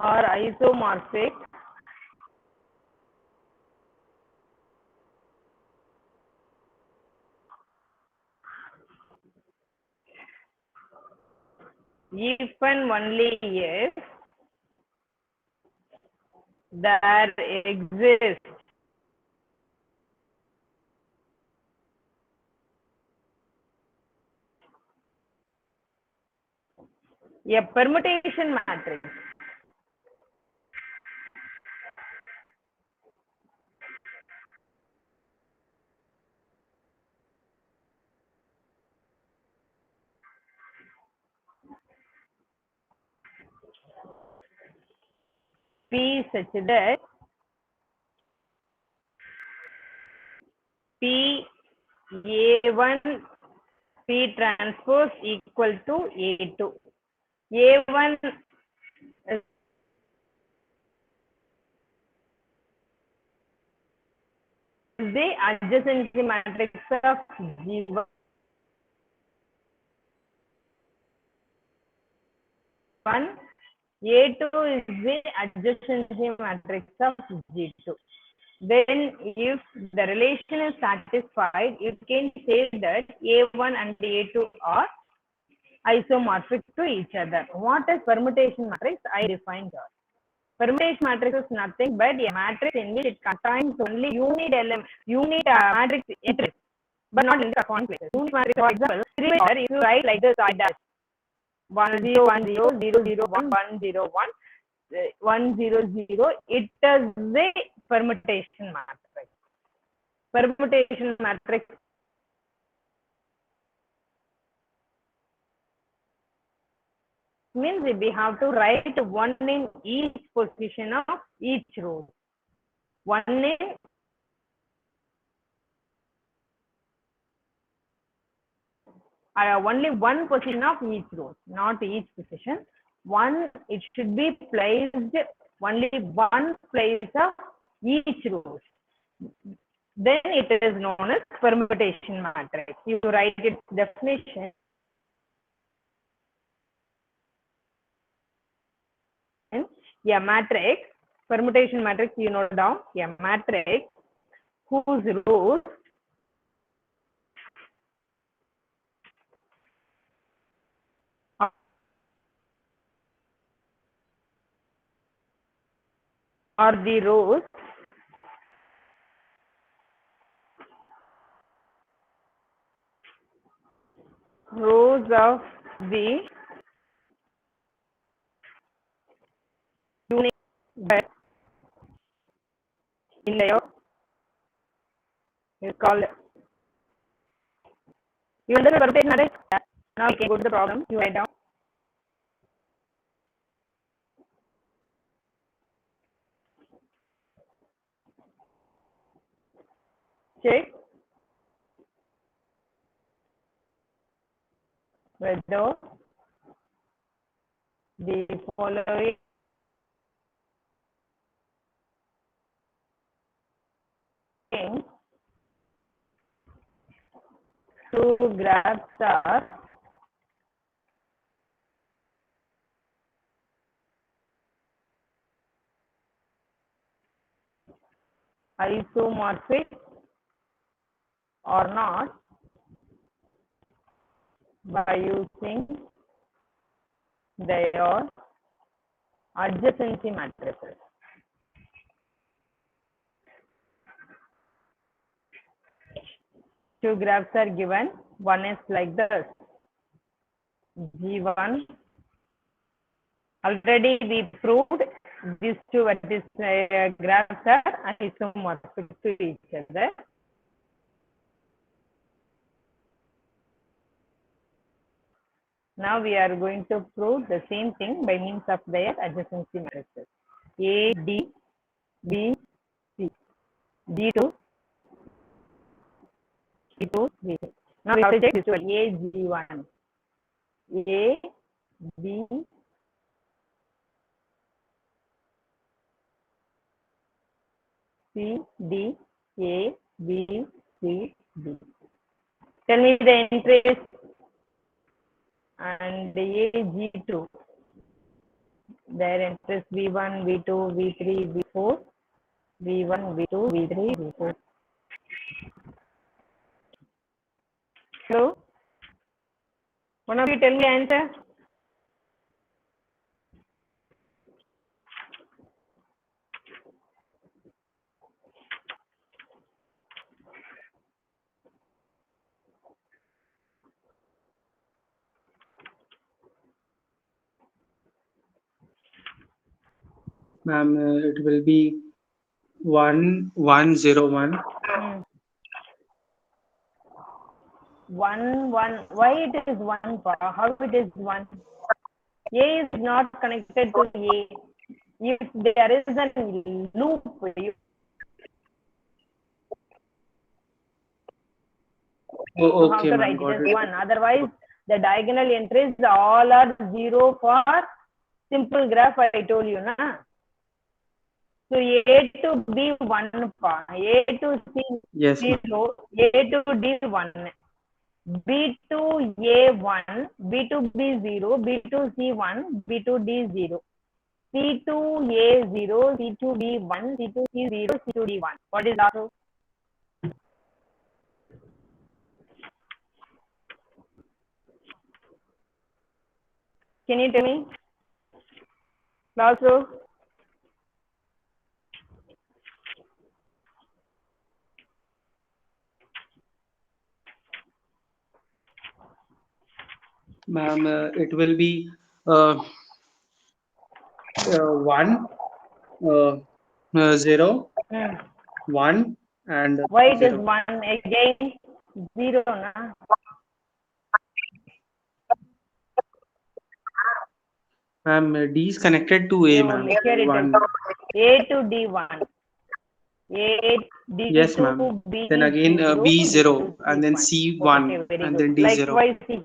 are isomorphic if and only if there exists a permutation matrix P such that P A1 P transpose equal to A2. A1 is the adjacency matrix of G1. A2 is the adjacency matrix of G2. Then if the relation is satisfied, you can say that A1 and A2 are isomorphic to each other. What is permutation matrix? I defined here. Permutation matrix is nothing but a matrix in which it contains only unit element, unit matrix entries, but not in the corresponding places. Unit matrix, for example, if you write like this, I dash 1 0 1 0 0 0 1 1 0 1 1 0 0, it is the permutation matrix. Permutation matrix means we have to write one in each position of each row. One in only one position of each row, not each position. One, it should be placed only one place of each row. Then it is known as permutation matrix. You write its definition. A matrix, permutation matrix, you note down, a matrix whose rows are the rows of the unit in layout is called. You understand permutation matrix? Now we can go to the problem. You write down. Check whether the following two graphs are isomorphic or not by using their adjacency matrices. Two graphs are given. One is like this. G1. Already we proved these two graphs are isomorphic to each other. Now we are going to prove the same thing by means of their adjacency matrices. A, D, B, C. G2, G2, G2. Now we have to check this one. A, G1. A, B, C, D, A, B, C, D. Tell me the entries. And A, G2. Their entries V1, V2, V3, V4. V1, V2, V3, V4. So, one of you tell me the answer. Ma'am, it will be 1101. 1. Why it is 1? How it is 1? A is not connected to A. If there is a loop, you Oh, have okay, to ma'am. write it Got as it. 1. Otherwise, the diagonal entries all are 0 for simple graph. I told you, na. So A to B 1, A to C Yes, ma'am. 0, A to D 1, B to A 1, B to B 0, B to C 1, B to D 0, C to A 0, C to B 1, C to C 0, C to D 1. What is that? Can you tell me? Last row. Ma'am, it will be uh, 1, 0, Hmm. 1, and Why it is 0. 1 again? 0, na? Ma'am, D is connected to A, Oh, ma'am. here it is 1. A to D1, A D Yes, ma'am. to Then again B0, B D to 0, and then C1. C Okay, 1, very and good. then D 0. Likewise, here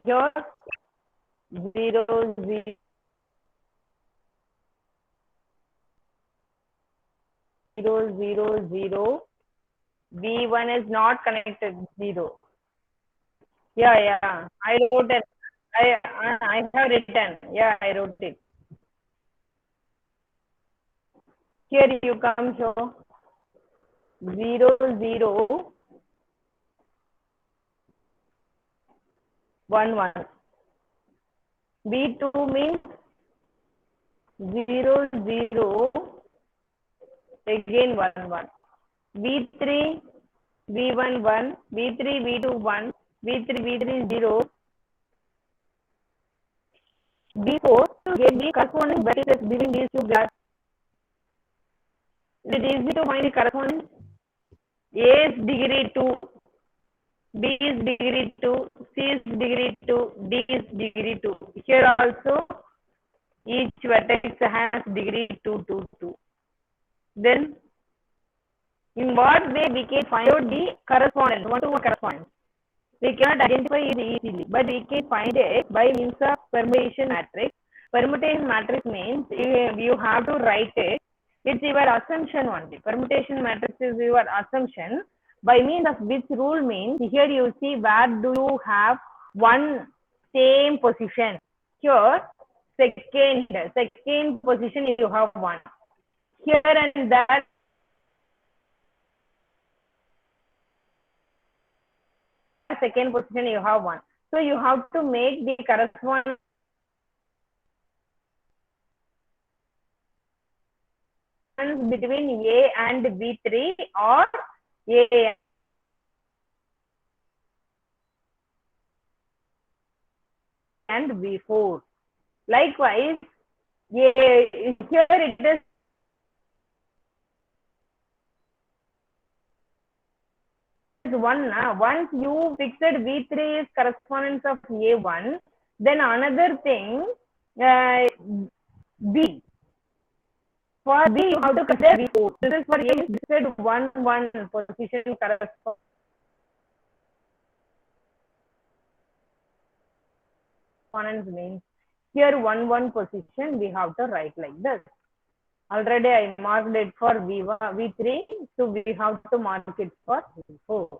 0, 0, 0, 0. V1 is not connected, 0. Yeah, yeah. I wrote it. I have written. Yeah, I wrote it. Here you come show 0, 0, 1, 1. B2 means 0, 0, again 1, 1. V3, V1, 1, V3, V2, 1, V3, V3, 0, B4 to get the corresponding vertices between these two graphs. It is easy to find the correspondence. A is degree 2, B is degree 2, C is degree 2, D is degree 2. Here also each vertex has degree 2, 2, 2. Then in what way we can find out the correspondence, one-to-one correspondence? We cannot identify it easily, but we can find it by means of permutation matrix. Permutation matrix means you have to write it. It's your assumption only. Permutation matrix is your assumption. By means of which rule means here you see where do you have one same position. Here second position you have one. Here and that second position you have one. So you have to make the correspondence between A and B3 or A and B4. Likewise, here it is one. Once you fixed V3 is correspondence of A1, then another thing B. For B, you have to consider B4. This is for A is fixed 1, 1 position correspondence means here 1, 1 position we have to write like this. Already I marked it for V3, so we have to mark it for V4.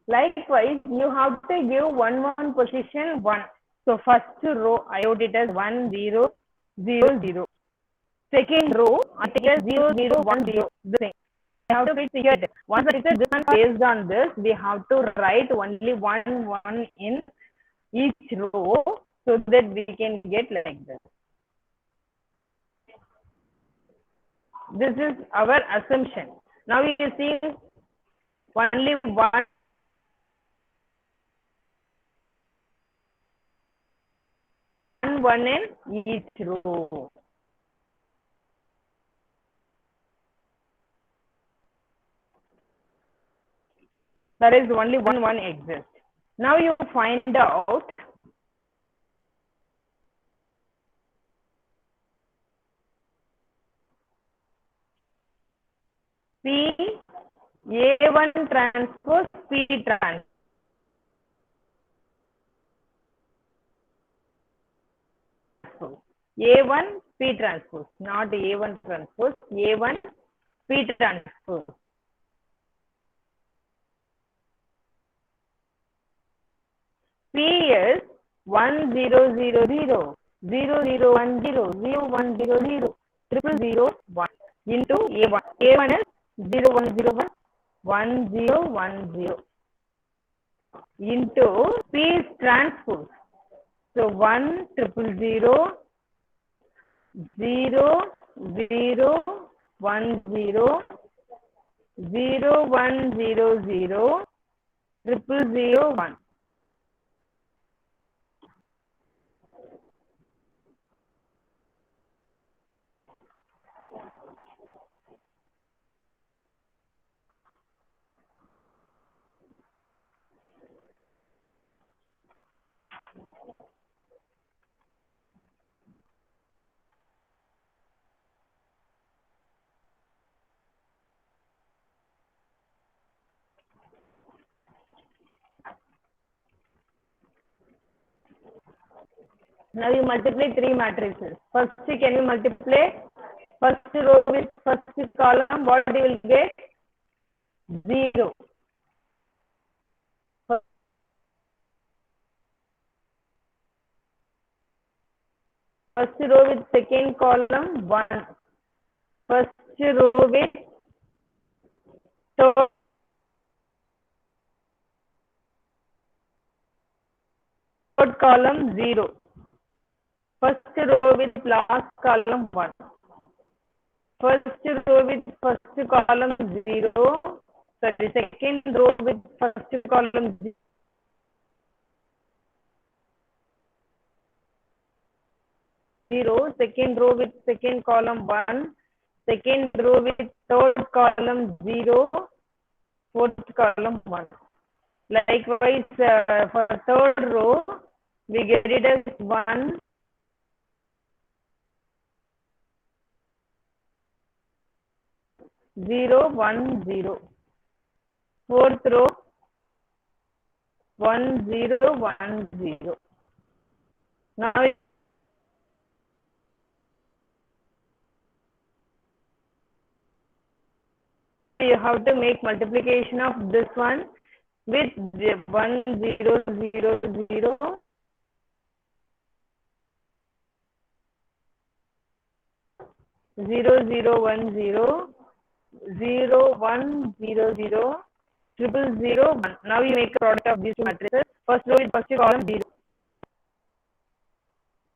Likewise, you have to give one position 1. So first row, I wrote it as 1, 0, 0, 0. Second row, I take it as 0, 0, 1, 0. The same. We have to fix here. Once I fix this one, based on this, we have to write only 1, 1 in each row so that we can get like this. This is our assumption. Now you see only one in each row. There is only one exists. Now you find out P A1 transpose P transpose. A1 P transpose, not A1 transpose, A1 P transpose. P is 1 0 0 0 0 0 1 0 0 1 0 0 triple 0 1 into A1. A1 is 0 1 0 1 1 0 1 0 into P is transpose. So 1 triple 0 0 0 1 0 0 1 0 0 triple 0 1. Now you multiply 3 matrices. First, can you multiply first row with first column? What you will get? 0. First row with second column 1. First row with third column 0. First row with last column 1. First row with first column 0. Sorry, second row with first column 0. Second row with second column 1. Second row with third column 0. Fourth column 1. Likewise, for third row, we get it as 1, 0, 1, 0. Fourth row, 1, 0, 1, 0. Now you have to make multiplication of this one with 1, 0, 0, 0. 0, 0, 1, 0, 0, 1, 0, 0, triple 0, 1. Now you make a product of these two matrices. First row with first column 0.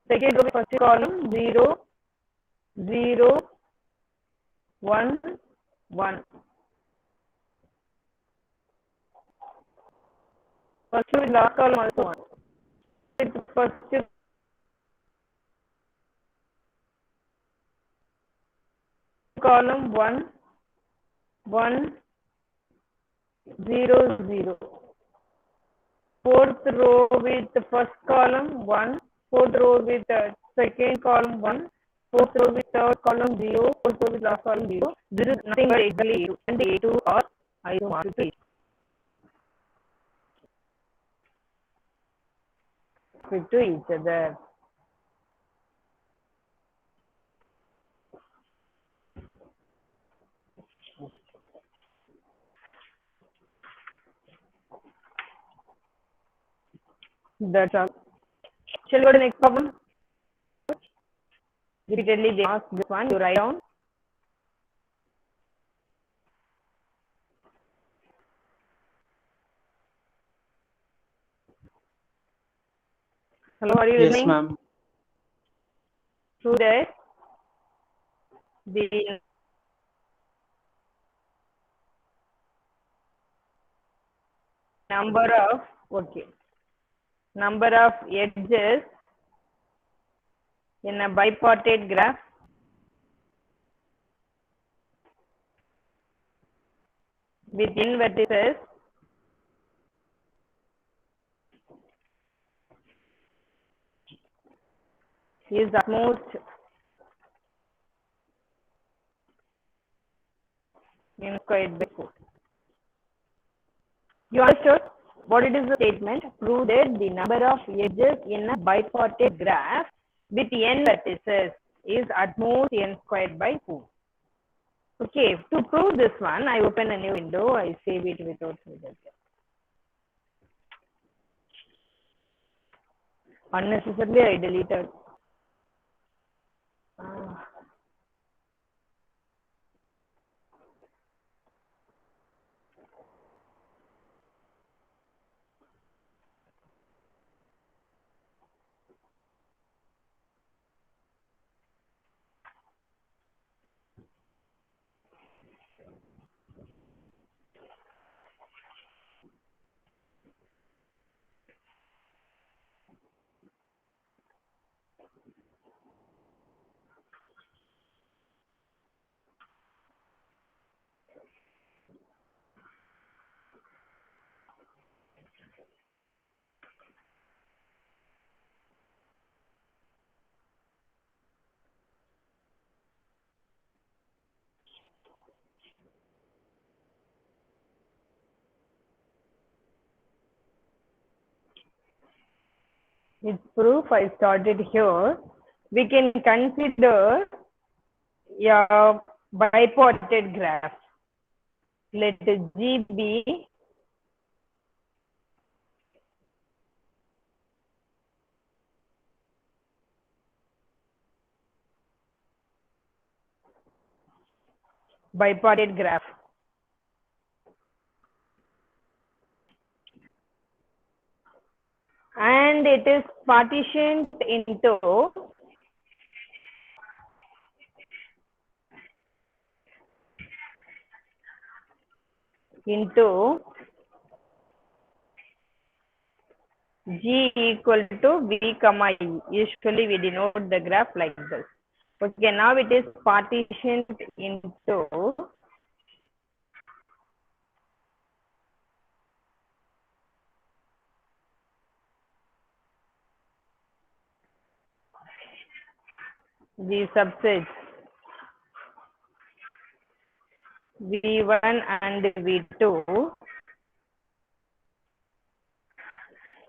Second row with first column 0, 0, 1, 1. First row with last column also 1. With first column 1, 1, 0, 0. Fourth row with the first column 1. Fourth row with the second column 1. Fourth row with third column 0. Fourth row with last column 0. This is nothing but exactly A2. And the A2 or I2 mark to fit to each other. That's all. Shall we go to the next problem? Repeatedly they ask this one. You write down. Hello, are you Yes, listening? ma'am. Through this, the number of number of edges in a bipartite graph with n vertices is at most n squared by 4. You understood what it is the statement? Prove that the number of edges in a bipartite graph with n vertices is at most n squared by 4. Okay, to prove this one, I open a new window. I save it without result. Unnecessarily, I deleted. It's proof I started here. We can consider a bipartite graph. Let G be bipartite graph. And it is partitioned into G equal to V comma E. Usually we denote the graph like this. Okay, now it is partitioned into the subsets V1 and V2.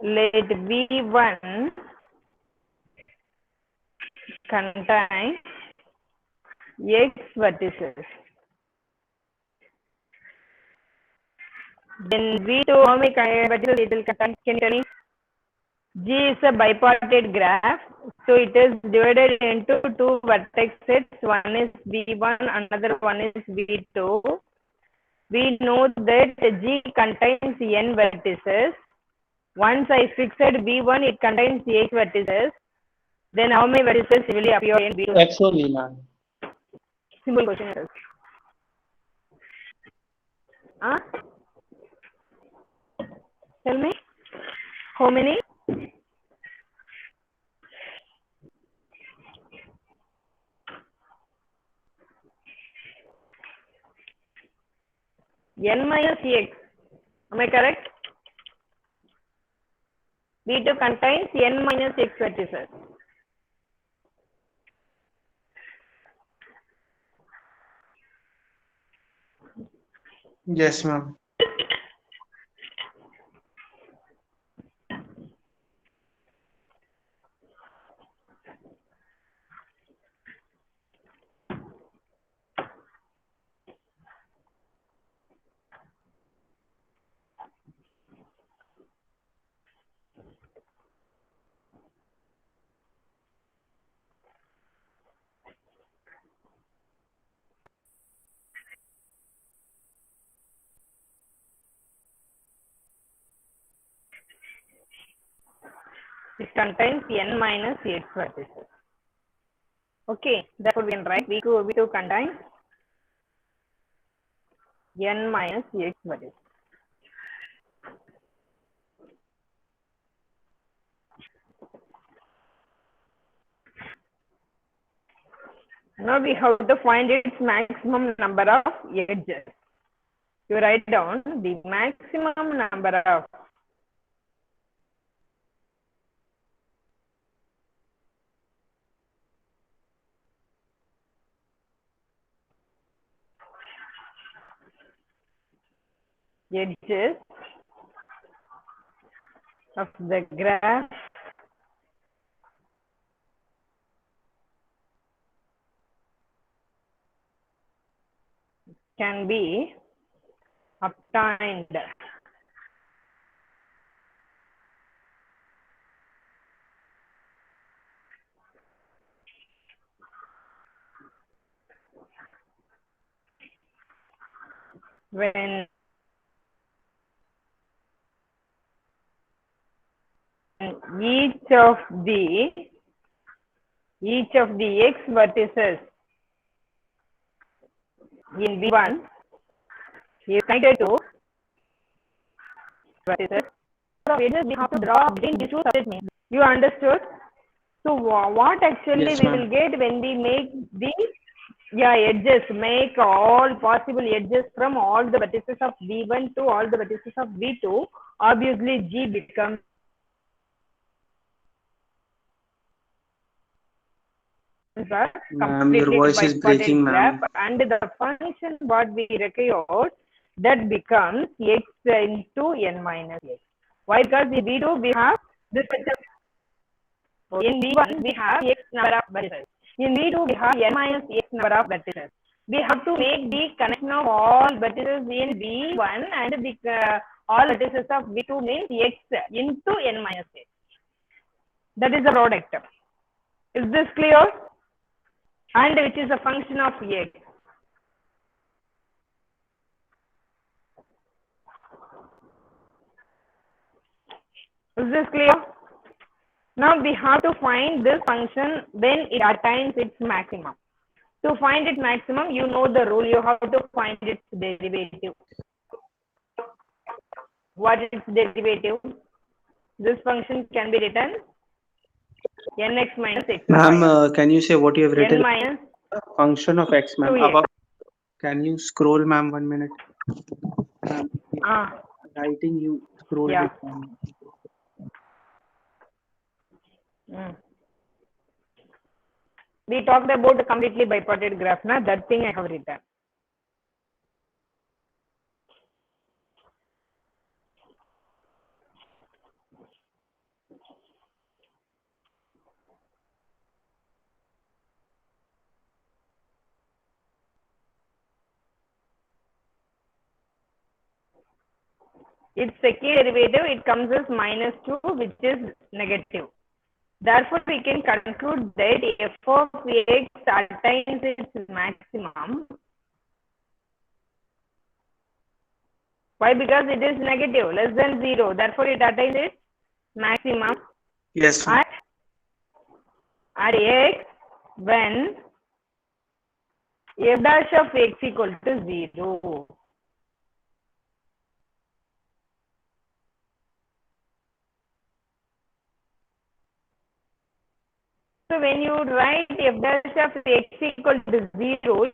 Let V1 contain X vertices. Then V2, how many vertices it will contain? Can you tell me? G is a bipartite graph, so it is divided into two vertex sets. One is V1, another one is V2. We know that G contains n vertices. Once I fixed V1, it contains 8 vertices. Then how many vertices will appear in V2? X only, ma'am. Simple question. Huh? Tell me. How many? N minus X. Am I correct? V2 contains n minus X vertices. Yes, ma'am. It contains n minus x vertices. Okay, therefore we can write V2 contains n minus x vertices. Now we have to find its maximum number of edges. You write down the maximum number of edges of the graph can be obtained when each of the x vertices in V1 is connected to vertices. So we have to draw between these two subsets. You understood? So what actually Yes, we ma'am. will get when we make the edges, make all possible edges from all the vertices of V1 to all the vertices of V2. Obviously, G becomes a Ma'am, your completely voice is breaking, bipartite graph, ma'am. and the function what we require that becomes x into n minus x. Why? Because in V2 we have this function. In V1 we have x number of vertices. In V2 we have n minus x number of vertices. We have to make the connection of all vertices in V1 and the all vertices of V2 means x into n minus x. That is the product. Is this clear? And which is a function of x. Is this clear? Now we have to find this function when it attains its maximum. To find its maximum, you know the rule. You have to find its derivative. What is its derivative? This function can be written nx minus x Ma'am, square. can you say what you have N written? minus Function of x, ma'am. 2x. Above. Can you scroll, ma'am, 1 minute? Ma'am, Ah, writing you scroll yeah. bit, ma'am. Mm. We talked about a completely bipartite graph. Now that thing I have written. Its second derivative, it comes as minus 2, which is negative. Therefore, we can conclude that f of x attains its maximum. Why? Because it is negative, less than 0. Therefore, it attains its maximum Yes, ma'am. at x when f dash of x equal to 0. So when you write f dash of x equal to 0,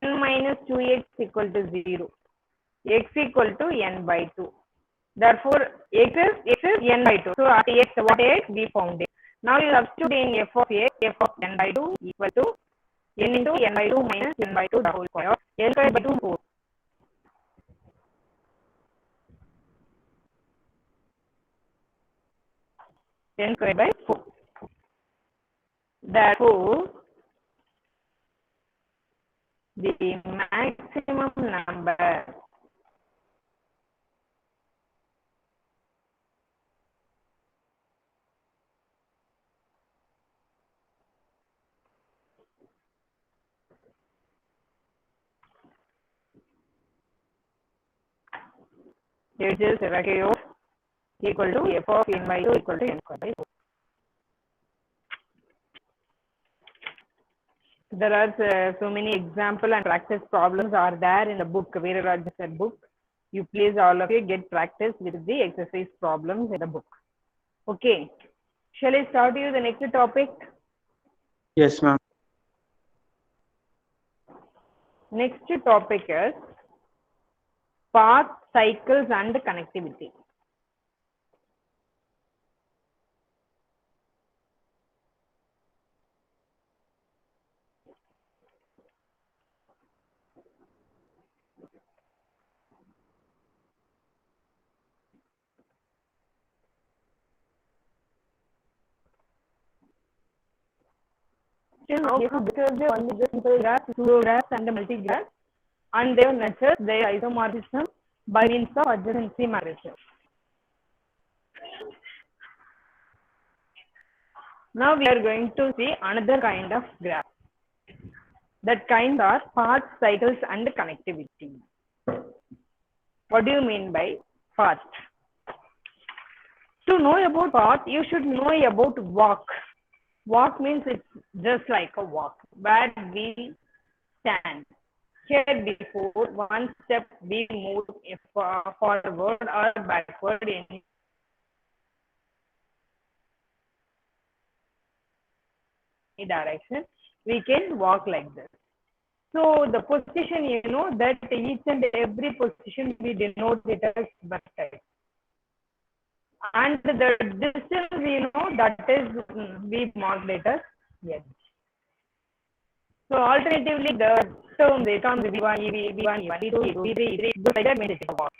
n minus 2x equal to 0. X equal to n by 2. Therefore, x is n by 2. So at x, what x we found it. Now you substitute in f of x, f of n by 2 equal to n into n by 2 minus n by 2 the whole square. N square by 2 4. N square by 4. Therefore, the maximum number edges ratio equal to f of n by 2 equal to n square by 4. There are so many example and practice problems are there in the book, Veeraraj sir book. You please all of you get practice with the exercise problems in the book. Okay. Shall I start you the next topic? Yes, ma'am. Next topic is path, cycles and connectivity. Now we have discussed only the simple graphs, pseudo graphs and the multi-graphs, and they have measured their isomorphism by means of adjacency matrices. Now we are going to see another kind of graph. That kind are paths, cycles and connectivity. What do you mean by path? To know about path, you should know about walk. Walk means it's just like a walk where we stand. Here before one step we move forward or backward in any direction, we can walk like this. So the position, you know that each and every position we denote it as vertex. And the distance, you know, that is we mark it as edge. So alternatively, the terms V1, EV, V1, E1, E2, E2, E3, E3, good like that means it's a walk.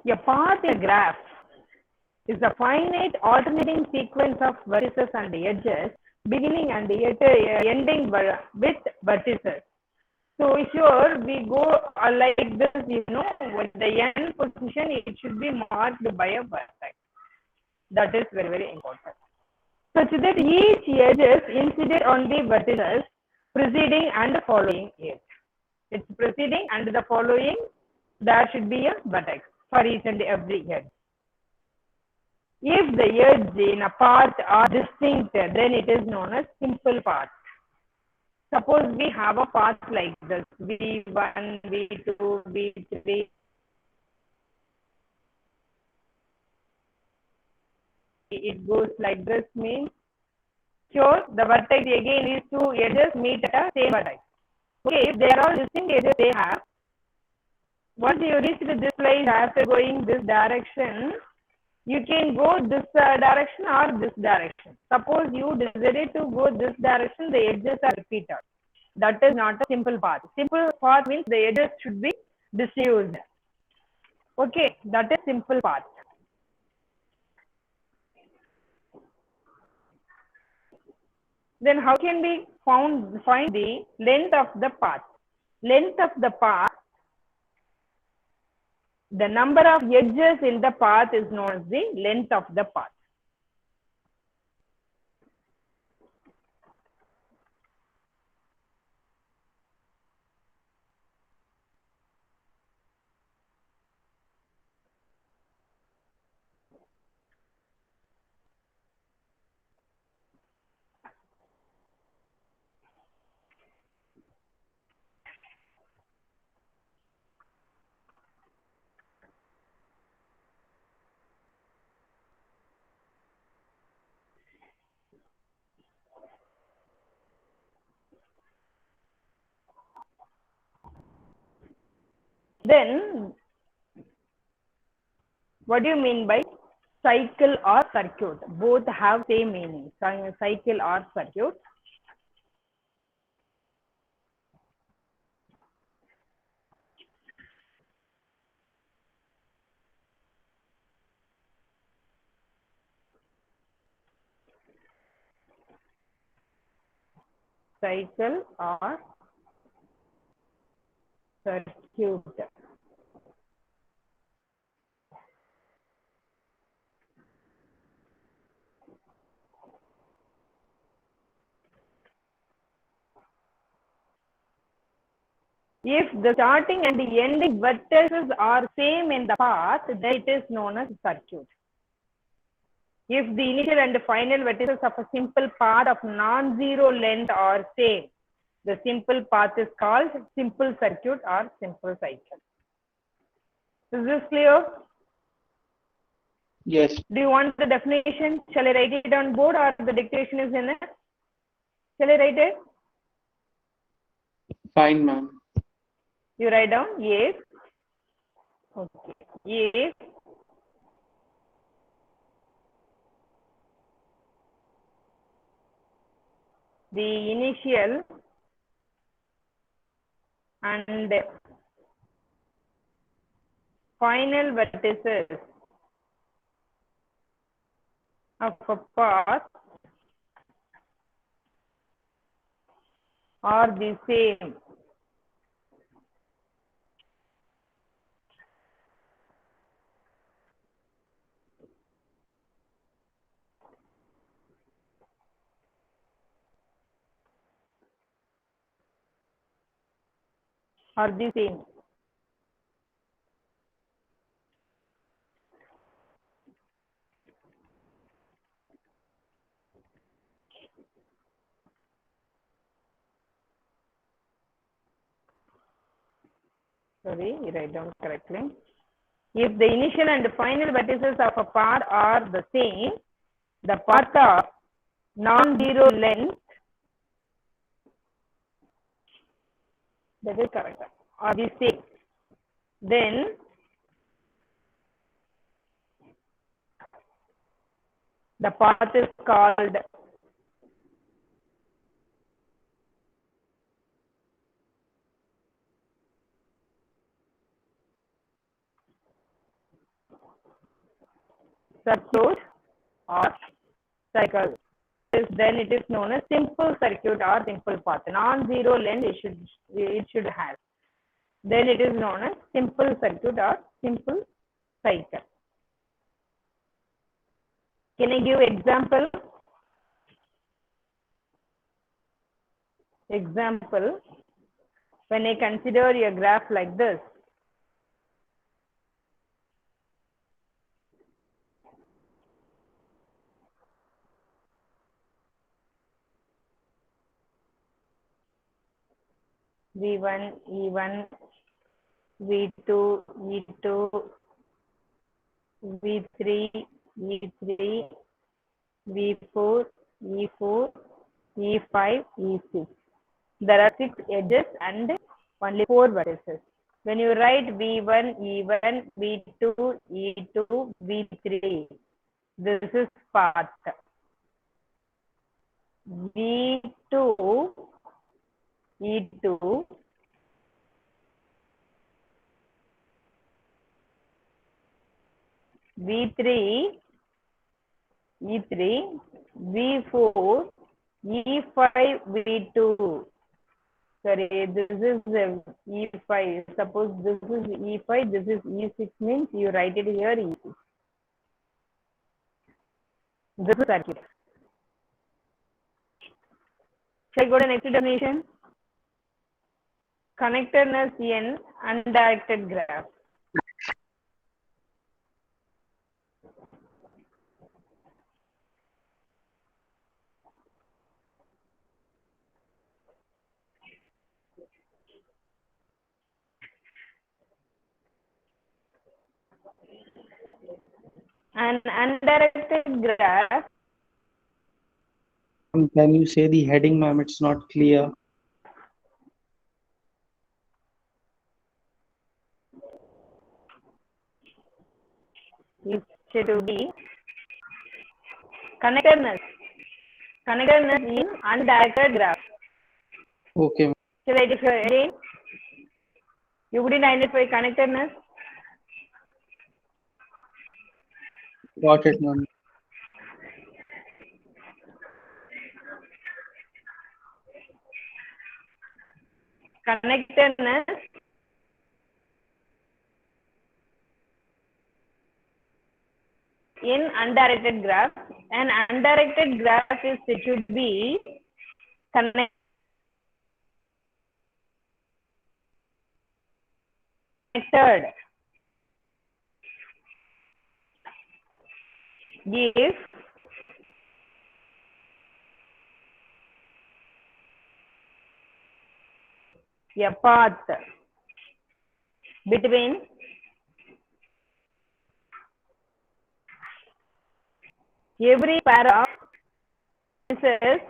A path in a graph is a finite alternating sequence of vertices and edges beginning and ending with vertices. So here we go like this, you know, with the end position, it should be marked by a vertex. That is very, very important. Such that each edge is incident on the vertices preceding and following it. It's preceding and the following, there should be a vertex for each and every edge. If the edges in a path are distinct, then it is known as simple path. Suppose we have a path like this, V1, V2, V3. It goes like this means, sure, the vertex again is two edges meet at a same vertex. Okay, if they are all distinct edges they have, once you reach this place after going this direction, you can go this direction or this direction. Suppose you decided to go this direction, the edges are repeated. That is not a simple path. Simple path means the edges should be disused. Okay, that is simple path. Then how can we find the length of the path? Length of the path, the number of edges in the path is known as the length of the path. Then, what do you mean by cycle or circuit? Both have same meaning, cycle or circuit. Cycle or circuit. If the starting and the ending vertices are same in the path, then it is known as circuit. If the initial and the final vertices of a simple path of non-zero length are same, the simple path is called simple circuit or simple cycle. Is this clear? Yes. Do you want the definition? Shall I write it on board or the dictation is in it? Shall I write it? Fine, ma'am. You write down? Yes. Okay. Yes. The initial and final vertices of a path are the same. Are the same. Sorry, you write down correctly. If the initial and final vertices of a path are the same, the path of non-zero length, that is correct, are the same. Then the path is called circuit or cycle. Then it is known as simple circuit or simple path. Non-zero length it should have. Then it is known as simple circuit or simple cycle. Can I give example? Example, when I consider a graph like this, V1, E1, V2, E2, V3, E3, V4, E4, E5, E6. There are 6 edges and only 4 vertices. When you write V1, E1, V2, E2, V3, this is path. V2, E2, V3, E3, V4, E5, V2. Sorry, this is E5. Suppose this is E5, this is E6 means you write it here E6. This is circuit. Shall I go to next definition? Connectedness in undirected graph. An undirected graph. Can you say the heading, ma'am? It's not clear. It should be connectedness. Connectedness in undirected graph. Okay. Shall I define again? You wouldn't identify connectedness? Got it, ma'am. Connectedness in undirected graph. An undirected graph is it should be connected connected if a path between every pair of pieces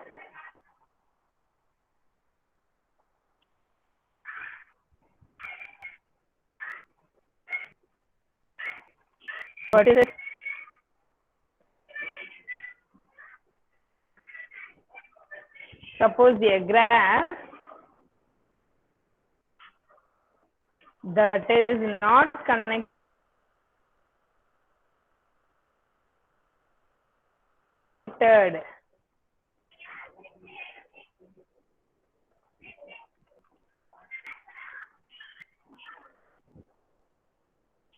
vertices. Suppose a graph that is not connected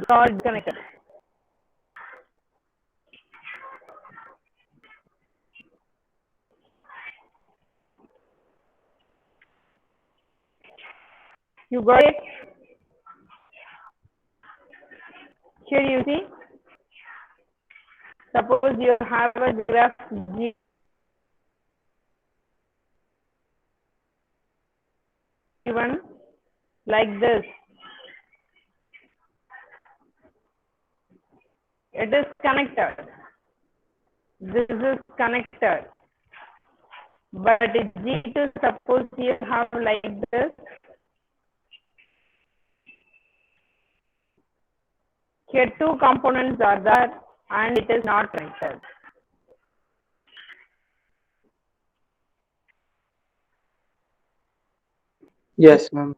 or disconnected. You got it? Here you see, suppose you have a graph given like this. It is connected. This is connected. But G2, suppose you have like this. Here two components are there and it is not connected. Yes, ma'am.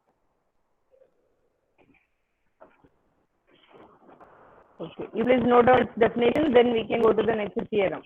Okay. You please note down its definition, then we can go to the next theorem.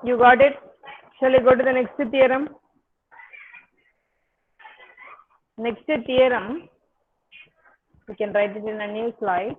You got it? Shall I go to the next theorem? Next theorem, we can write it in a new slide.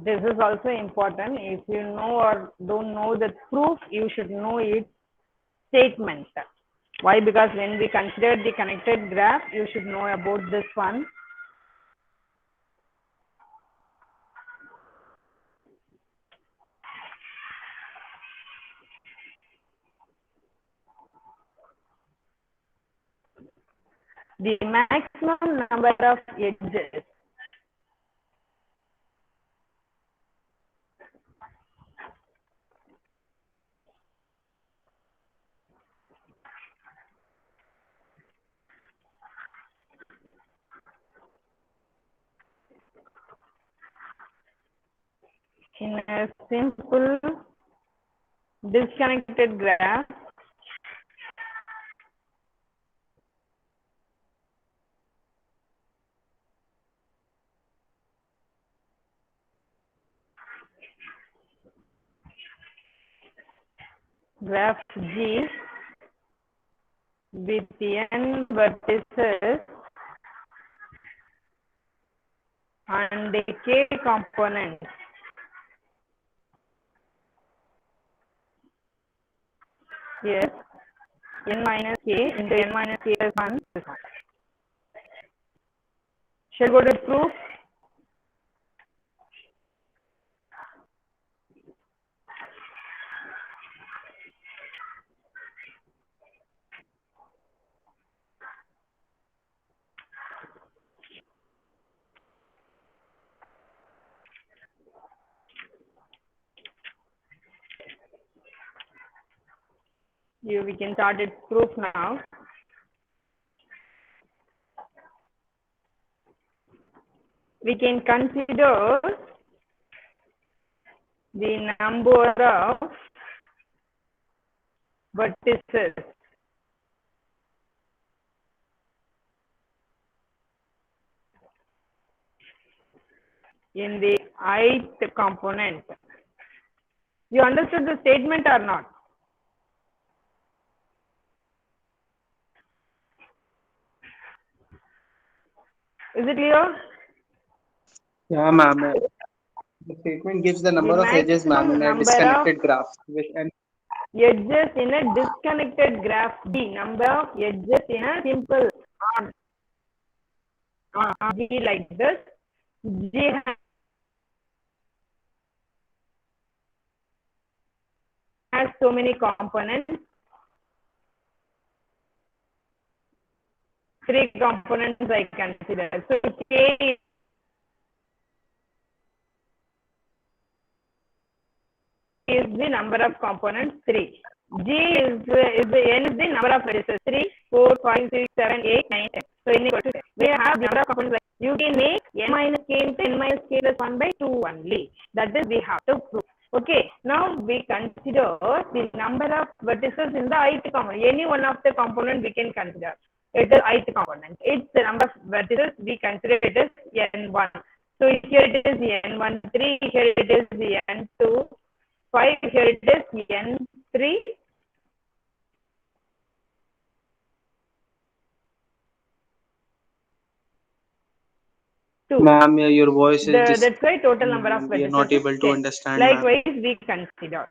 This is also important. If you know or don't know the proof, you should know its statement. Why? Because when we consider the connected graph, you should know about this one. The maximum number of edges in a simple disconnected graph . graph G with n vertices and a k component. Yes, n minus k into n minus k plus 1 is 1. Shall we go to proof? We can start its proof now. We can consider the number of vertices in the ith component. You understood the statement or not? Is it clear? Yeah, ma'am. The statement gives the number of edges, ma'am, in a Number disconnected of graph with n. edges in a disconnected graph B. Number of edges in a simple G like this. G has so many components. 3 components I consider. So K is the number of components 3. G is the n is the number of vertices 3, 4, 5, 6, 7, 8, 9, 10. So n equal to 10. We have the number of components. You can make n minus k into n minus k plus 1 by 2 only. That is we have to prove. Okay. Now we consider the number of vertices in the ith component. Any one of the component we can consider. It is ith component. It's the number of vertices we consider it is n1. So here it is n13. Here it is n2. 5, here it is n3. Ma'am, your voice is That's why total number of we are vertices not is able to 10. understand, ma'am. Likewise, we consider.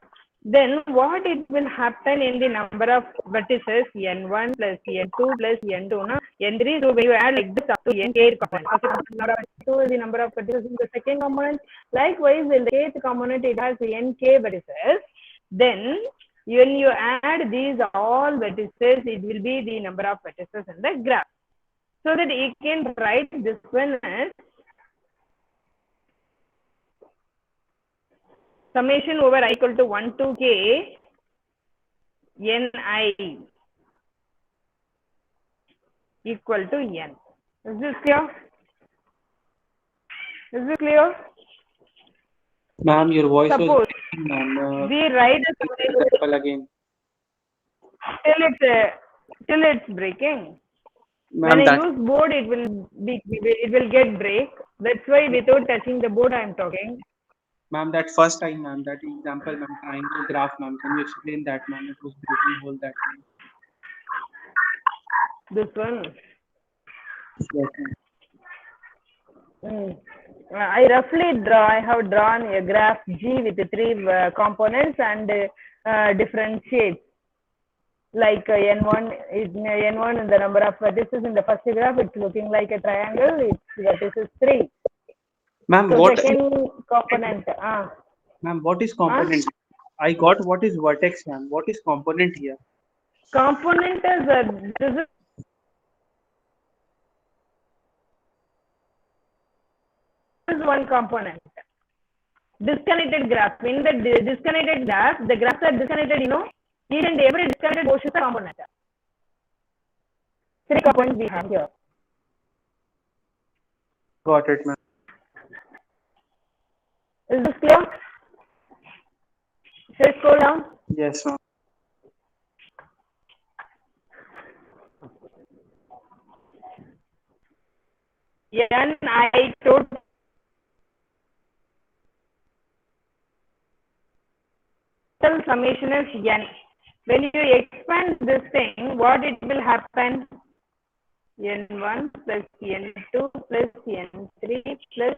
Then what it will happen in the number of vertices n1 plus n2 plus n2, no? n3, so when you add like this up to nk component. First component of 2 is the number of vertices in the second component. Likewise, in the kth component, it has nk vertices. Then when you add these all vertices, it will be the number of vertices in the graph. So that you can write this one as summation over I equal to 1 to k ni equal to n. Is this clear? Is this clear? Ma'am, your voice Suppose was breaking, ma'am. we write a Example again. till it's breaking. Ma'am, When I that use board, it will get break. That's why without touching the board, I am talking. ma'am, that first time, ma'am, that example, ma'am, triangle graph, ma'am. Can you explain that, ma'am? It was breaking whole that time. This one. Yes, ma'am. I roughly have drawn a graph G with the 3 components and different shapes. Like n1 is n1 and the number of vertices in the first graph, it's looking like a triangle. Its vertices 3. Ma'am, So what? second component. Ma'am, what is component? I got what is vertex, ma'am. What is component here? Component is this is one component. Disconnected graph. In the disconnected graph, the graphs are disconnected, each and every disconnected portion is a component. 3 components we have here. Got it, ma'am. Is this clear? Shall I scroll down? Yes, ma'am. Ni total summation is n. When you expand this thing, what it will happen? N1 plus N2 plus N3 plus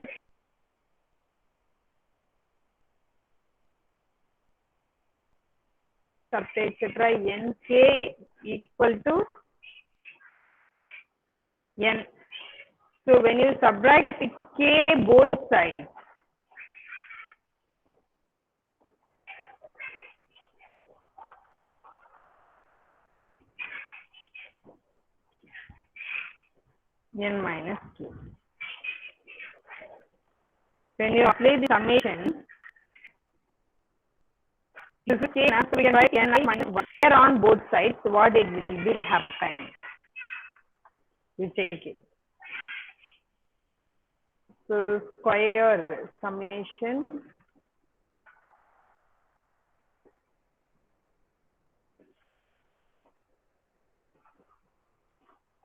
etc. Nk equal to N. So when you subtract K both sides, N minus K. When you apply the summation, this is K, so we can write Ni minus 1 here on both sides. So what it will be happen? You check it. So square summation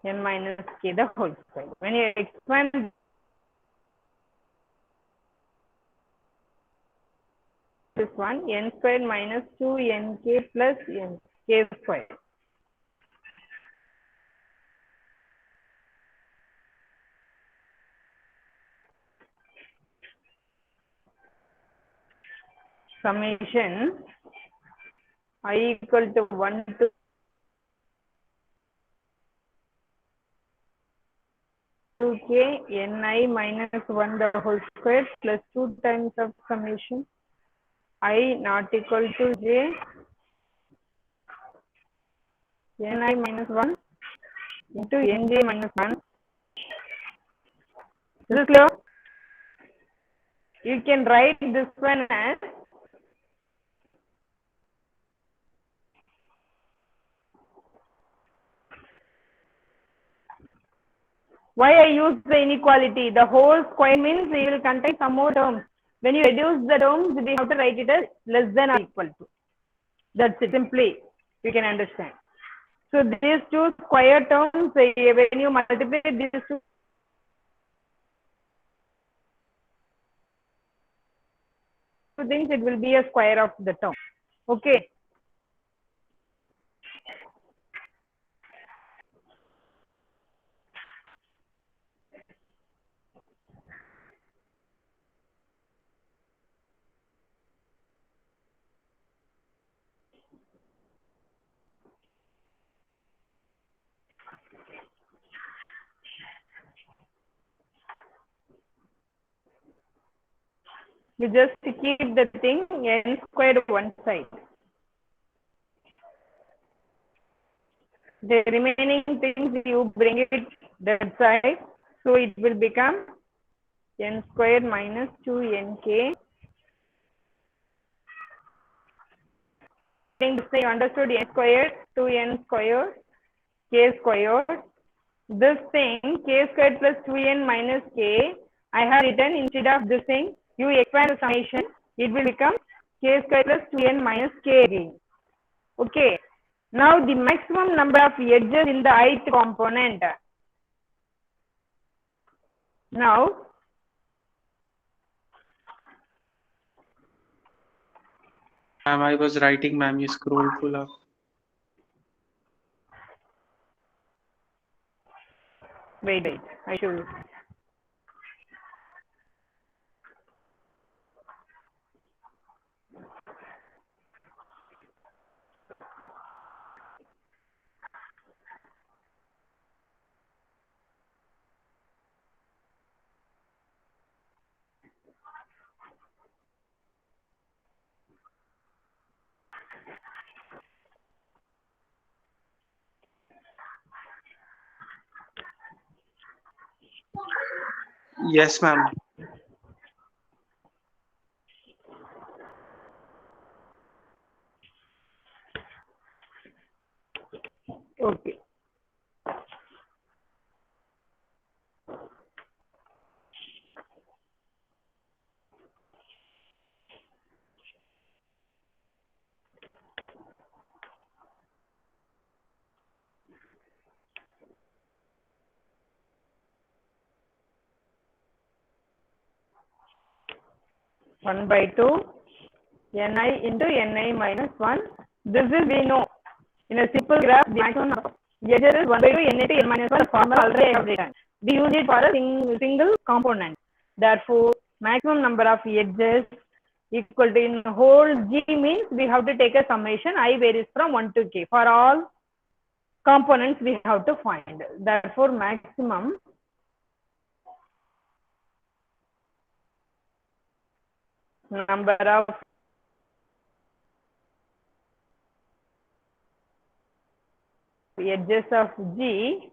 N minus K the whole square. When you expand this one, N squared minus 2 Nk plus Nk squared. Summation I equal to 1 to 2k Ni minus 1 the whole square plus 2 times of summation I not equal to j Ni minus 1 into Nj minus 1. This is clear? You can write this one as why I use the inequality. The whole square means it will contain some more terms. When you reduce the terms, we have to write it as less than or equal to. That's it. Simply, you can understand. So these two square terms, when you multiply these two things, it will be a square of the term. Okay. You just keep the thing n squared one side. The remaining things you bring it that side, so it will become n squared minus 2nk. You understood n squared, 2n squared, k squared. This thing k squared plus 2n minus k, I have written instead of this thing, you expand the summation, it will become k squared plus 2n minus k again. Okay. Now the maximum number of edges in the ith component. Now Ma'am, I was writing, ma'am, you scroll full up. wait, I should. Yes, ma'am. Okay. One by two ni into ni minus 1. This is we know In a simple graph, the maximum number of edges is 1 by 2 n into n minus 1. The formula already I have written. We use it for a single component. Therefore, maximum number of edges equal to in whole G means we have to take a summation. I varies from 1 to k. For all components, we have to find. Therefore, maximum number of edges of G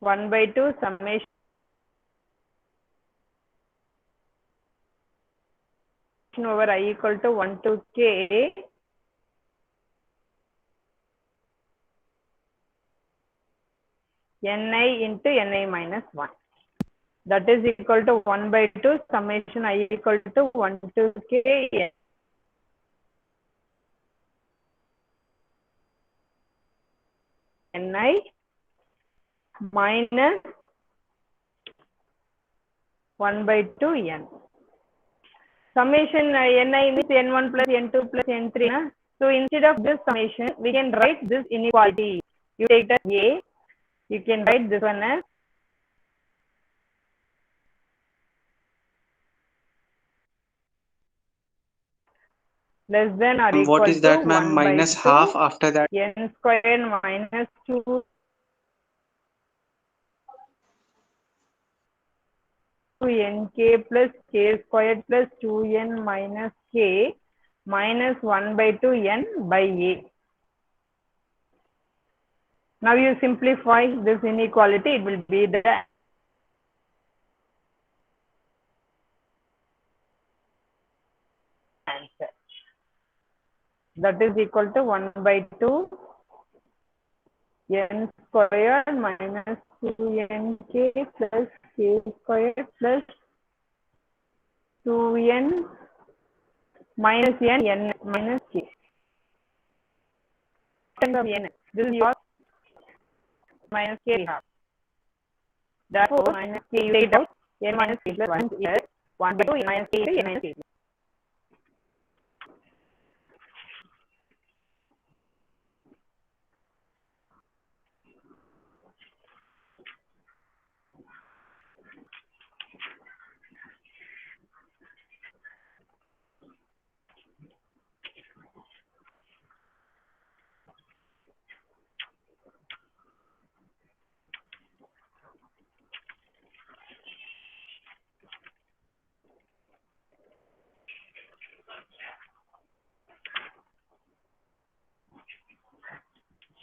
1 by 2 summation over I equal to 1 to k ni into ni minus 1. That is equal to 1 by 2 summation I equal to 1 to k ni minus 1 by 2 n. Summation ni means n1 plus n2 plus n3. Na? So instead of this summation, we can write this inequality. You take that a, you can write this one as less than or equal What is that, to ma'am? 1 by Minus 2 half after that. n squared minus 2 nk plus k squared plus 2n minus k minus 1 by 2 n by a. Now you simplify this inequality, it will be the answer. That is equal to 1 by 2 n squared minus 2nk plus k squared plus 2n minus n minus k. This is your minus k we have. Therefore, minus k you take it out. N minus k plus 1 is 1 by 2 n minus k into n minus k.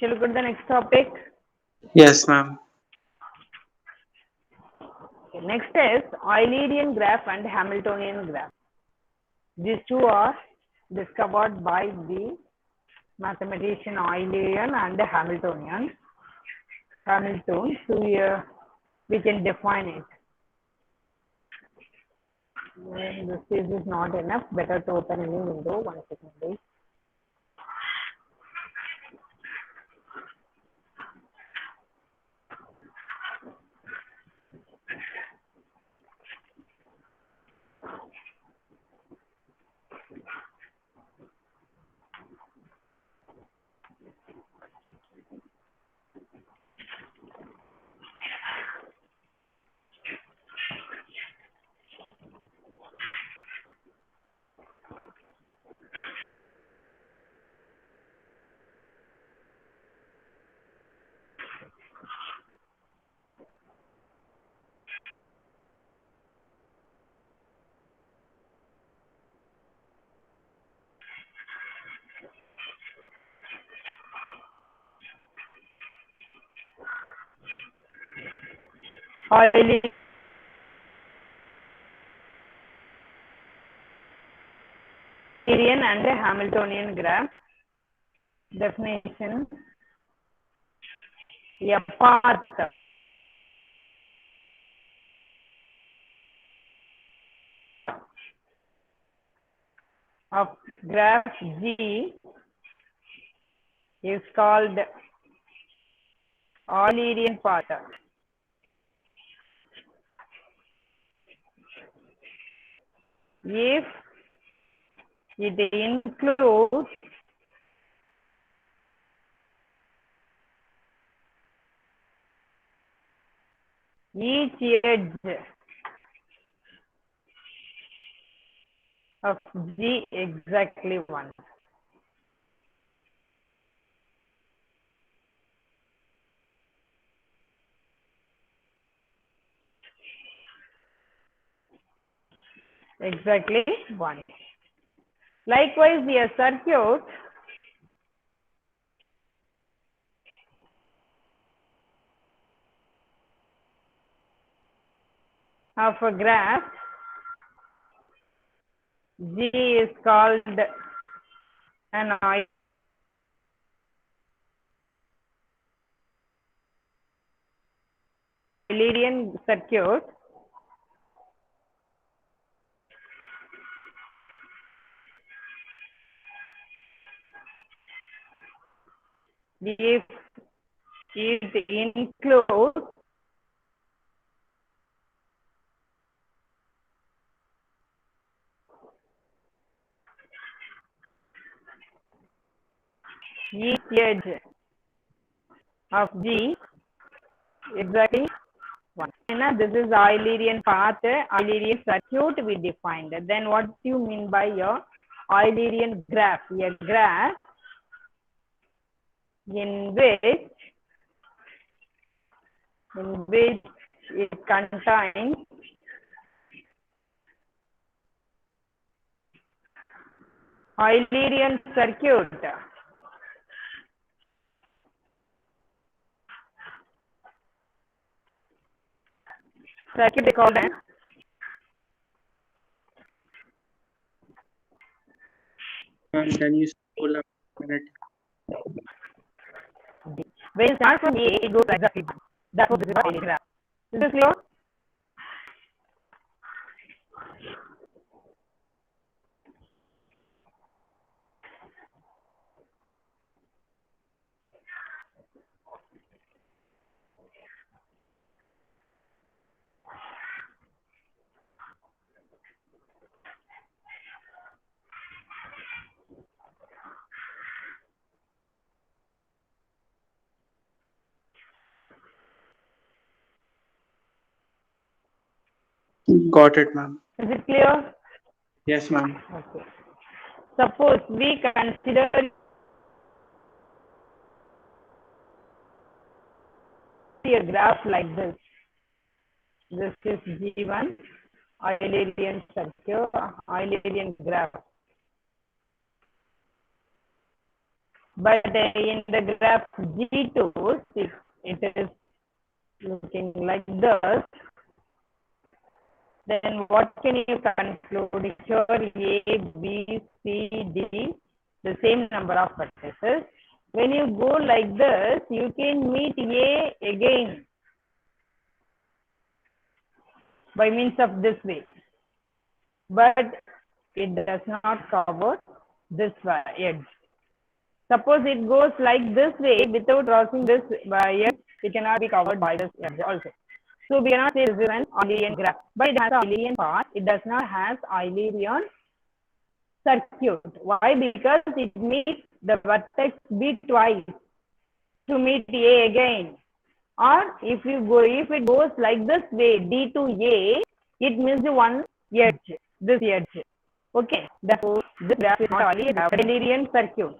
Shall we go to the next topic? Yes, ma'am. Okay, next is Eulerian graph and Hamiltonian graph. These two are discovered by the mathematician Eulerian and Hamilton. So here we can define it. When this is not enough, better to open a new window. 1 second, please. Eulerian and Hamiltonian graph. Definition: a path of graph G is called Eulerian path. If it includes each edge of G exactly 1. Exactly 1. Likewise, a circuit of a graph G is called an Eulerian circuit. If it includes each edge of G exactly 1. This is Eulerian path, Eulerian circuit we defined. Then what do you mean by your Eulerian graph? A graph in which it contains Eulerian circuit. Circuit is called an Can you scroll up a minute? when you start from A, it goes exactly 1. Therefore, this is the Eulerian graph. Is this clear? Got it, ma'am. Is it clear? Yes, ma'am. Okay. Suppose we consider a graph like this. This is G1, Eulerian circuit, Eulerian graph. But in the graph G2, it is looking like this. Then what can you conclude? Here A, B, C, D, the same number of vertices. When you go like this, you can meet A again by means of this way. But it does not cover this edge. Suppose it goes like this way without crossing this edge, it cannot be covered by this edge also. So we cannot say this is an Eulerian graph, but it has an Eulerian part. It does not have Eulerian circuit. Why? Because it meets the vertex B twice to meet A again. Or if it goes like this way, D to A, it means the one edge, this edge. Okay, therefore this graph is not Eulerian circuit.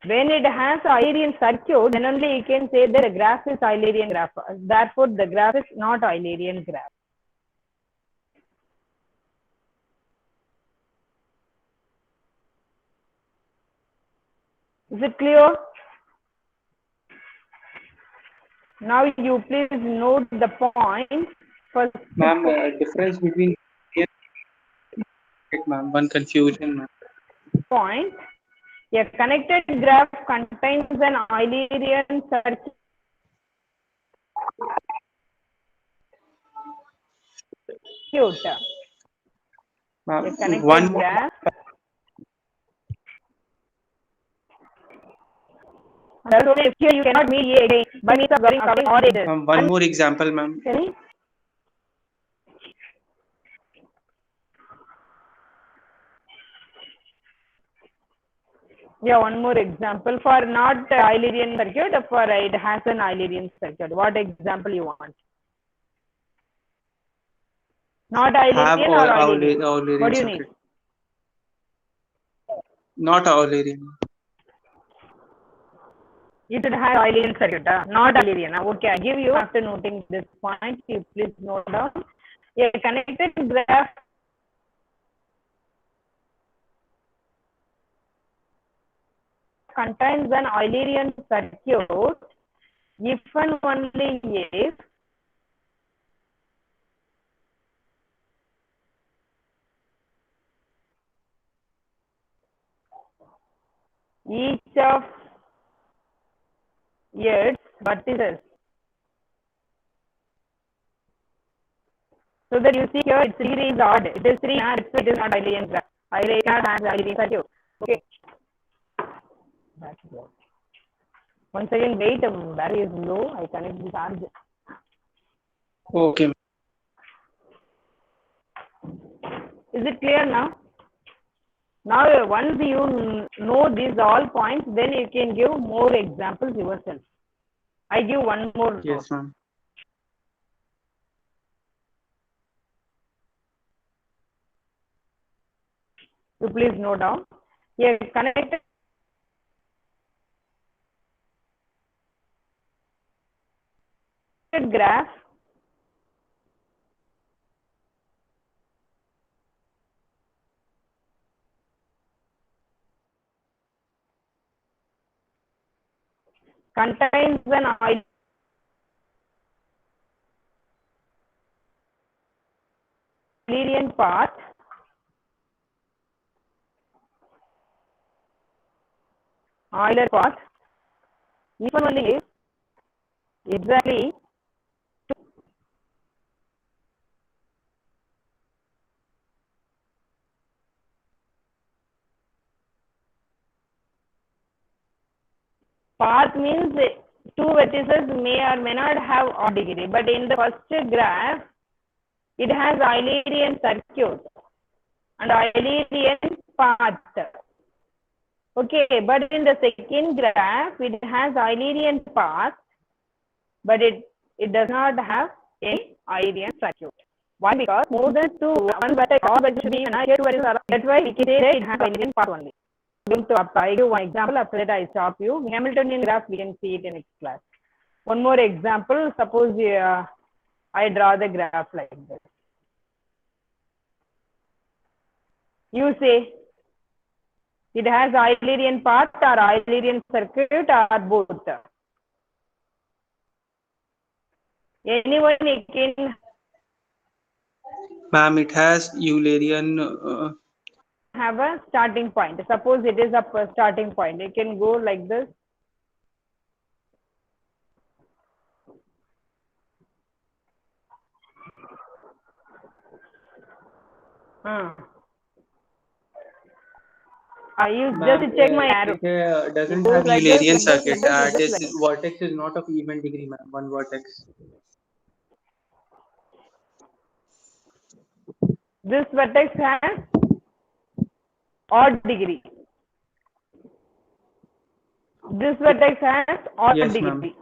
When it has Eulerian circuit, then only you can say that the graph is Eulerian graph. Therefore, the graph is not Eulerian graph. Is it clear? Now you please note the point. First Ma'am, difference between ma'am, one confusion, ma'am. point, a connected graph contains an Eulerian circuit. Ma'am, A connected one more, graph. Here you cannot meet A again by means of covering all edges. one more example, ma'am. Sorry? Yeah, one more example for not Eulerian circuit, for it has an Eulerian circuit. What example you want? Not Have Eulerian or Eulerian? What Eulerian do you need? circuit. Not Eulerian. You should have Eulerian circuit, not Eulerian. Okay, I give you after noting this point. You please note down. A connected graph contains an Eulerian circuit if and only if each of its vertices. So that you see here, its degree is odd. It is 3, and it is not Eulerian graph. Eulerian has Eulerian circuit. Okay. Once again, wait. Battery is low. I connect the charge. Okay. Is it clear now? Now, once you know these all points, then you can give more examples yourself. I give one more. Yes, ma'am. You please note down. A connected graph contains an Eulerian path Euler path, even only if exactly path means two vertices may or may not have odd degree, but in the first graph, it has Eulerian circuit and Eulerian path. Okay, but in the second graph, it has Eulerian path, but it does not have any Eulerian circuit. Why? Because more than two, one vertex, all vertices should be even. Here two vertices are. That's why we can say that it has Eulerian path only. Going to apply one example. After that, I stop you. Hamiltonian graph, we can see it in next class. One more example. Suppose I draw the graph like this. You say it has Eulerian path or Eulerian circuit or both. Anyone can Ma'am, it has Eulerian. have a starting point. Suppose it is a starting point. It can go like this. You just check my arrow. It doesn't It have goes like this, Eulerian like this, circuit. like this, like This this. vertex is not of even degree, ma'am. One vertex. This vertex has odd degree. This vertex has odd Yes, degree. ma'am.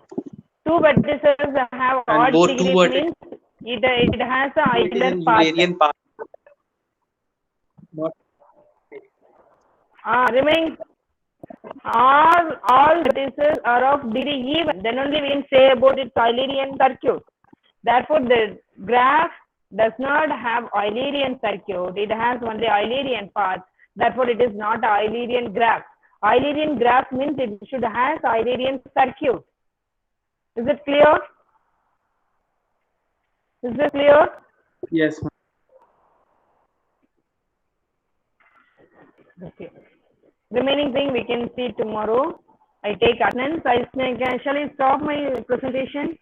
Two vertices have And odd both two degree vertices. means it has a It is Euler an path. Eulerian path. Not Remaining all vertices are of degree even. Then only we can say about its Eulerian circuit. Therefore, the graph does not have Eulerian circuit. It has only Eulerian path. Therefore, it is not a Eulerian graph. Eulerian graph means it should have Eulerian circuit. Is it clear? Is it clear? yes, ma'am. Okay. Remaining thing we can see tomorrow. I take attendance. Shall I stop my presentation?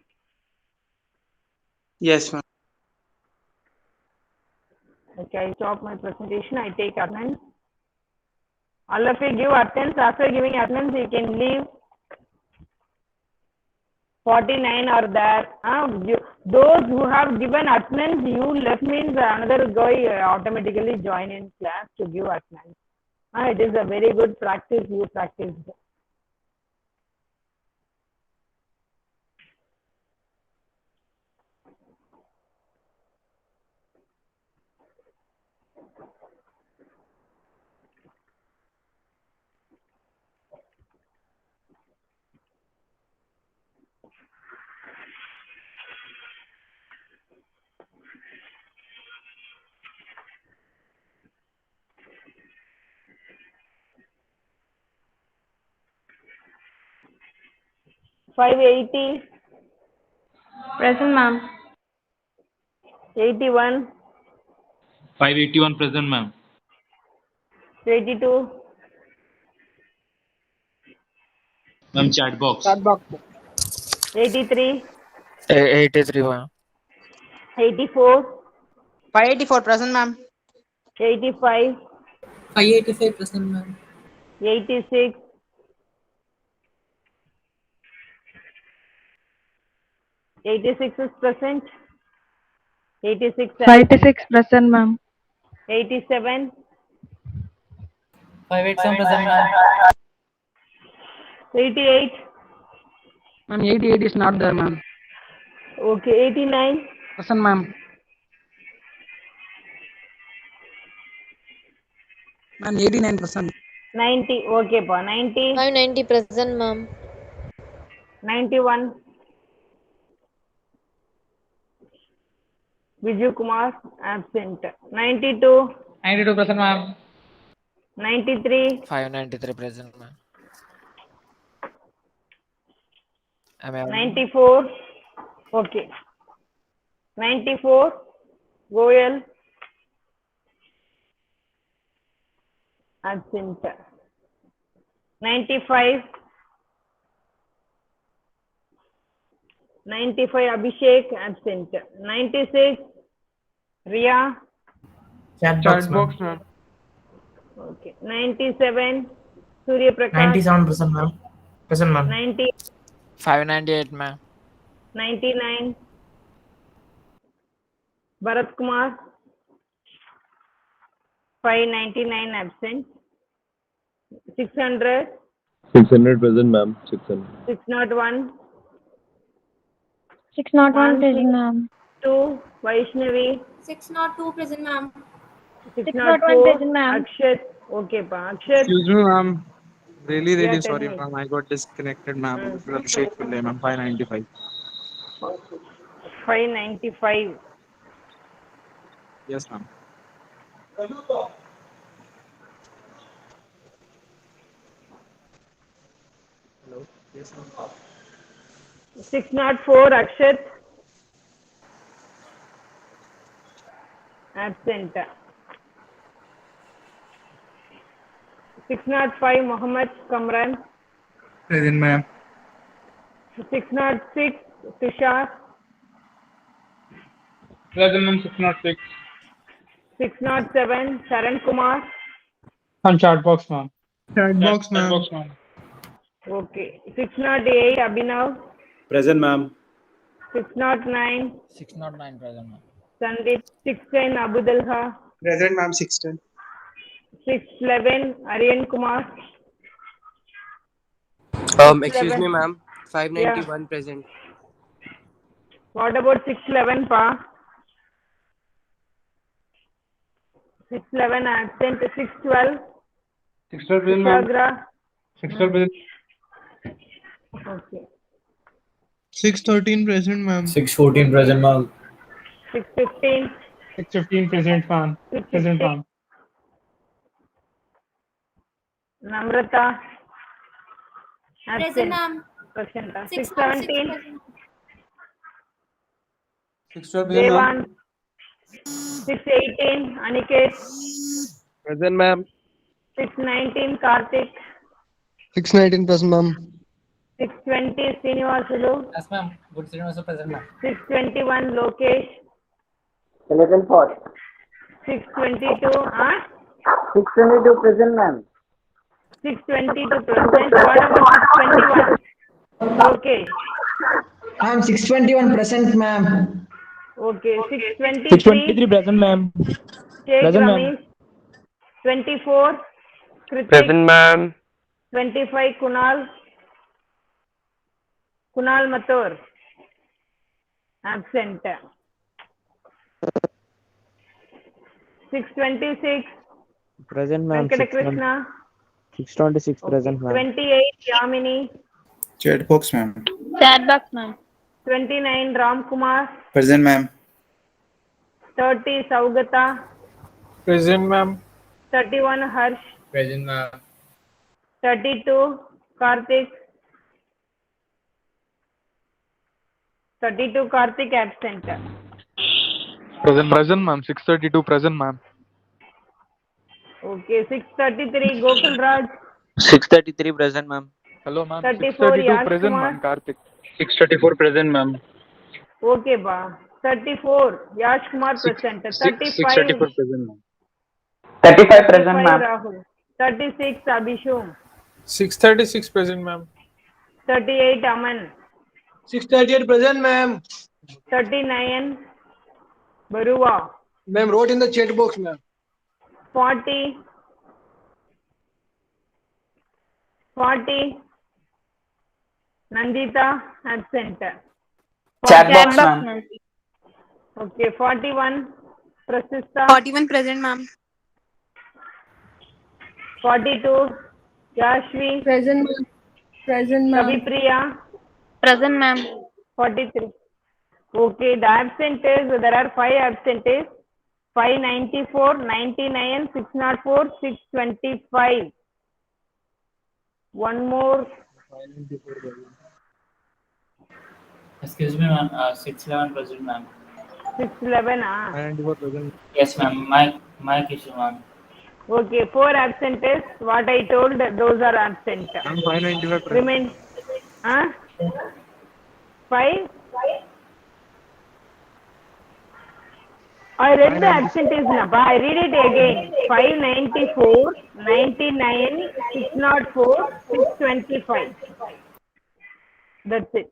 Yes, ma'am. Okay, I stop my presentation. I take attendance. All of you give attendance. After giving attendance, you can leave. 49 are there. Those who have given attendance, you left means another guy automatically join in class to give attendance. It is a very good practice you practiced. Five 80, Present, ma'am. 81, 581 present, ma'am. 82, Ma'am, chat box. 83, 83 ma'am. 84, 584 present, ma'am. 85, 585 present, ma'am. 86, 86 is present. 86 56 present, ma'am. 87, 587 present, ma'am. 88, Ma'am, 88 is not there, ma'am. okay, 89, Present, ma'am. Ma'am, 89%. 90, okay, pa, 90, 590 present, ma'am. 91, Viju Kumar, absent. 92, 92 present, ma'am. 93, 593 present, ma'am. Am I audible? 94, okay. 94, Goyal, absent. 95, 95, Abhishek, absent. 96, Ria, Chat box, ma'am. okay. 97, Surya Prakash, 97 present, ma'am. Present, ma'am. 90, 598, ma'am. 99, Bharat Kumar, 599, absent. 600, 600 present, ma'am. 600. 601, 601 present, ma'am. 2, Vaishnavi, 602 present, ma'am. 601 present, 604, ma'am. Akshat, okay, pa, Akshat, Excuse me, ma'am. Really, Yeah, really tell sorry, me. ma'am. I got disconnected, ma'am. Mm. Abhishek Pillai, ma'am. 595. 595, Yes, ma'am. 604, Akshat, absent. 605, Mohammed Kamran, Present, ma'am. 606, Tushar, Present, ma'am. 606. 607, Sharan Kumar, On chat box, ma'am. Chat box, Chat ma'am. box, ma'am. okay. 608, Abhinav, Present, ma'am. 609, 609 present, ma'am. Sandeep, 610, Abudalha, Present, ma'am. 610. 611, Aryan Kumar, Excuse 611, me, ma'am. yeah. 591 present. What about 611, pa? 611, absent. 612, 612 present, ma'am. Kushagra, 612 present. okay. 613 present, ma'am. 614 present, ma'am. 615, 615 present, ma'am. Present, 616, ma'am. Namrata, Present, absent. ma'am. Present. 616 617, present. 612 present, ma'am. Devan, 618, Aniket, Present, ma'am. 619, Karthik, 619 present, ma'am. 620, Srinivasulu, Yes, ma'am. Good student also present, ma'am. 621, Lokesh, 622, 622 present, ma'am. 622 present. What about 621? Lokesh. Ma'am, 621 present, ma'am. Okay, 623, 623 present, ma'am. Sheikh Present, ma'am. Ramesh, 24, Kritik, Present, ma'am. 25 Kunal Mathur, absent. 626 Present, ma'am. Venkata Krishna, 626 present, ma'am. 28 Yamini, Chat box, ma'am. Chat box, ma'am. 29 Ram Kumar, Present, ma'am. 30 Saugata, Present, ma'am. 31 Harsh, Present, ma'am. 32 Karthik, 32 Karthik absent. Present, ma'am. 632 present, ma'am. Okay, 633 Gokul Raj, 633 present, ma'am. Hello, ma'am. 34 Yash present, Kumar. ma'am. Karthik. 634 present, ma'am. Okay, ba. 34 Yash Kumar present. 35 present, ma'am. 35 present, 35 ma'am. Rahul. 36 Abhishum. 636 present, ma'am. 38 Aman. 638 present, ma'am. 39 Barua. Ma'am wrote in the chat box, ma'am. 40 Nandita absent. Chat 41 box, ma'am. Okay, 41 Prasista. 41 present, ma'am. 42 Yashvi. Present, present, Kavipriya. Present, ma'am. 43. Okay, the absent is, there are 5 absentees. 594, 99, 604, 625. One more. Excuse me, ma'am. 611 present, ma'am. 611. Ah. 594 present. Yes, ma'am. Mic issue, ma'am. Okay, 4 absentees. What I told, those are absent. I'm 595 present. Remain. Huh? 5? I read the absentees number. I read it again. 594, 99, 604, 625. That's it.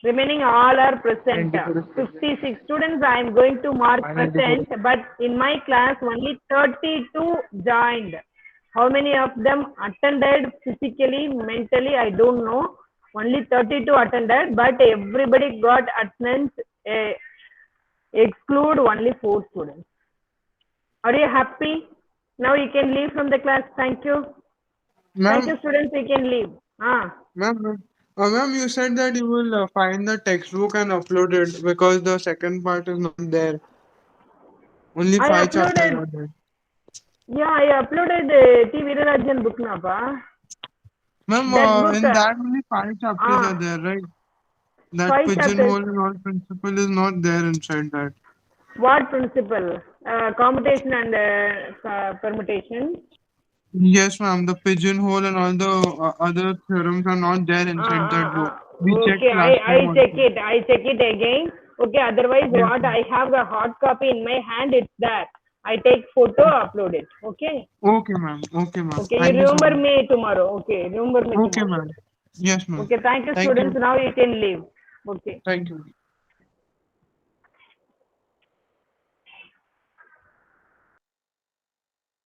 Remaining all are present. 56 students I am going to mark present, but in my class only 32 joined. How many of them attended physically, mentally, I don't know. Only 32 attended, but everybody got attendance. Exclude only 4 students. Are you happy? Now you can leave from the class. Thank you. Thank you, students. You can leave. Ma'am, you said that you will find the textbook and upload it because the second part is not there. Only I 5 chapters uploaded. are there. Yeah, I uploaded T. Virarajan book now, pa. Ma'am, That book, in that only 5 chapters are there, right? That 5 pigeonhole chapters. and all principle is not there inside that. What principle? Commutation and permutation. Yes, ma'am. The pigeonhole and all the other theorems are not there inside that book. We checked Okay, last I time check also. it. I check it again. Okay, otherwise Yes, what ma'am. I have a hard copy in my hand, it's there. I take photo, upload it. Okay. Okay, ma'am. Okay, ma'am. Okay, you Thank you so remember much. me tomorrow. Okay, remember me Okay, tomorrow. ma'am. Yes, ma'am. Okay, thank you, Thank students. you. Now you can leave. Okay. Thank you.